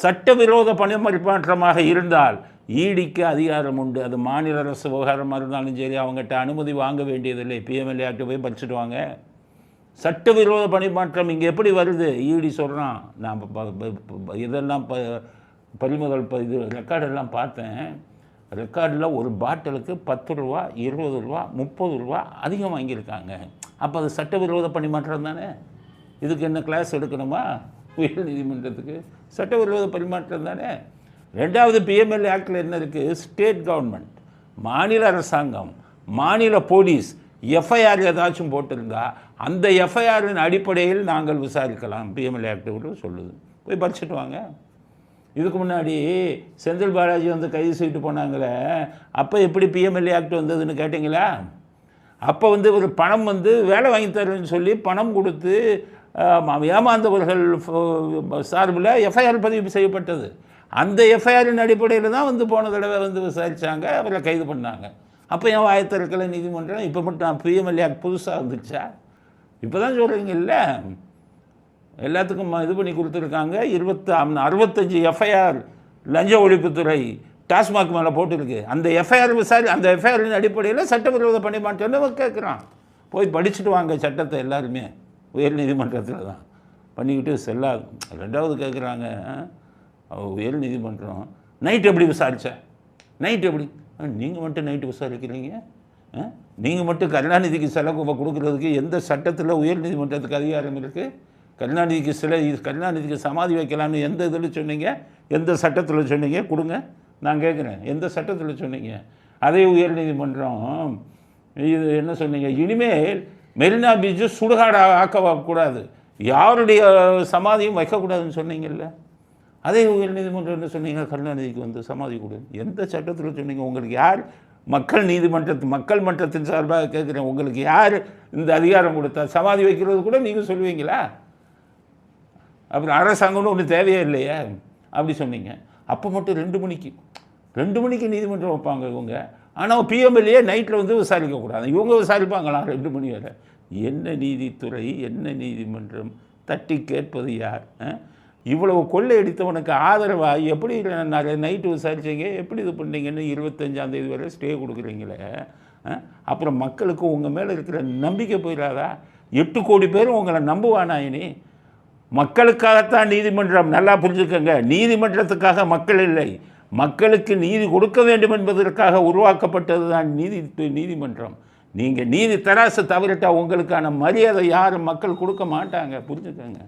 சட்டவிரோத பணிமாற்றமாக இருந்தால் ஈடிக்கு அதிகாரம் உண்டு. அது மாநில அரசு விவகாரமாக இருந்தாலும் சரி, அவங்ககிட்ட அனுமதி வாங்க வேண்டியதில்லை. பிஎம்எல்ஏ ஆக்ட் போய் படிச்சுட்டு வாங்க. சட்டவிரோத பணிமாற்றம் இங்கே எப்படி வருது? ஈடி சொல்கிறான். நான் இதெல்லாம் பறிமுதல் இது ரெக்கார்டெல்லாம் பார்த்தேன். ரெக்கார்டில் ஒரு பாட்டிலுக்கு 10 ரூபா, 20 ரூபா, 30 ரூபா அதிகம் வாங்கியிருக்காங்க. அப்போ அது சட்டவிரோத பணிமாற்றம் தானே? இதுக்கு என்ன கிளாஸ் எடுக்கணுமா? உயர் நீதிமன்றத்துக்கு சட்டவிரோத பரிமாற்றம் தானே. ரெண்டாவது, பிஎம்எல்ஏ ஆக்டில் என்ன இருக்குது? ஸ்டேட் கவர்மெண்ட், மாநில அரசாங்கம், மாநில போலீஸ் எஃப்ஐஆர் ஏதாச்சும் போட்டிருந்தா அந்த எஃப்ஐஆரின் அடிப்படையில் நாங்கள் விசாரிக்கலாம். பிஎம்எல்ஏ ஆக்ட் சொல்லுது. போய் படிச்சுட்டு வாங்க. இதுக்கு முன்னாடி செந்தில் பாலாஜி வந்து கைது செய்துட்டு போனாங்களே, அப்போ எப்படி பிஎம்எல்ஏ ஆக்ட் வந்ததுன்னு கேட்டிங்களா? அப்போ வந்து ஒரு பணம் வந்து வேலை வாங்கி தரேன்னு சொல்லி பணம் கொடுத்து ஏமாந்தவர்கள் சார்பில் எஃப்ஐஆர் பதிவு செய்யப்பட்டது. அந்த எஃப்ஐஆரின் அடிப்படையில் தான் வந்து போன தடவை வந்து விசாரித்தாங்க, அவரை கைது பண்ணாங்க. அப்போ ஏன் வாயத்திறக்கலை நீதிமன்றம்? இப்போ மட்டும் பிஎம்எல்ஏ ஆக்ட் புதுசாக வந்துச்சா? இப்போ தான் சொல்கிறீங்கல்ல, எல்லாத்துக்கும் இது பண்ணி கொடுத்துருக்காங்க. 65 எஃப்ஐஆர் லஞ்ச ஒழிப்புத்துறை டாஸ்மாக் மேலே போட்டுருக்கு. அந்த எஃப்ஐஆர் அந்த எஃப்ஐஆரின் அடிப்படையில் சட்டவிரோத பணிமாற்றம்னு கேட்குறான். போய் படிச்சுட்டு வாங்க சட்டத்தை. எல்லாருமே உயர் நீதிமன்றத்தில் தான் பண்ணிக்கிட்டு செல்லாது. ரெண்டாவது கேட்குறாங்க, உயர் நீதிமன்றம் நைட்டு எப்படி விசாரித்தேன்? நைட்டு எப்படி? நீங்கள் மட்டும் நைட்டு விசாரிக்கிறீங்க? நீங்கள் மட்டும் கருணாநிதிக்கு செலவு கொடுக்குறதுக்கு எந்த சட்டத்தில் உயர் நீதிமன்றத்துக்கு அதிகாரம் இருக்குது? கருணாநிதிக்கு சமாதி வைக்கலான்னு எந்த இதில் சொன்னீங்க? எந்த சட்டத்தில் சொன்னீங்க? கொடுங்க, நான் கேட்குறேன். எந்த சட்டத்தில் சொன்னீங்க? அதே உயர் நீதிமன்றம் இது என்ன சொன்னீங்க? இனிமேல் மெரினா பீச்சு சுடுகாடு ஆக்கக்கூடாது, யாருடைய சமாதியும் வைக்கக்கூடாதுன்னு சொன்னீங்கல்ல. அதே உயர் நீதிமன்றம் என்ன சொன்னீங்க? கருணாநிதிக்கு வந்து சமாதி கொடு. எந்த சட்டத்தில் சொன்னீங்க? உங்களுக்கு யார் மக்கள் மன்றத்தின் சார்பாக கேட்குறேன், உங்களுக்கு யார் இந்த அதிகாரம் கொடுத்தா? சமாதி வைக்கிறது கூட நீங்கள் சொல்லுவீங்களா? அப்புறம் அரசாங்கம்னு ஒன்று தேவையே இல்லையே அப்படி சொன்னீங்க. அப்போ மட்டும் 2 மணிக்கு நீதிமன்றம் வைப்பாங்க இவங்க. ஆனால் பிஎம்எல்ஏ நைட்டில் வந்து விசாரிக்கக்கூடாது. இவங்க விசாரிப்பாங்களாம் 2 மணி வரை. என்ன நீதித்துறை, என்ன நீதிமன்றம்? தட்டி கேட்பது யார்? இவ்வளவு கொள்ளையடித்தவனுக்கு ஆதரவாக எப்படி நைட்டு விசாரிச்சிங்க? எப்படி இது பண்ணீங்கன்னு 25ஆம் தேதி வரை ஸ்டே கொடுக்குறீங்களே. அப்புறம் மக்களுக்கு உங்கள் மேலே இருக்கிற நம்பிக்கை போயிடாதா? 8 கோடி பேரும் உங்களை நம்புவானா? இனி மக்களுக்காகத்தான் நீதிமன்றம். நல்லா புரிஞ்சுக்கங்க, நீதிமன்றத்துக்காக மக்கள் இல்லை, மக்களுக்கு நீதி கொடுக்க வேண்டும் என்பதற்காக உருவாக்கப்பட்டது தான் நீதிமன்றம். நீங்கள் நீதி தராசு தவறிட்டால் உங்களுக்கான மரியாதை யாரும் மக்கள் கொடுக்க மாட்டாங்க. புரிஞ்சுக்கங்க.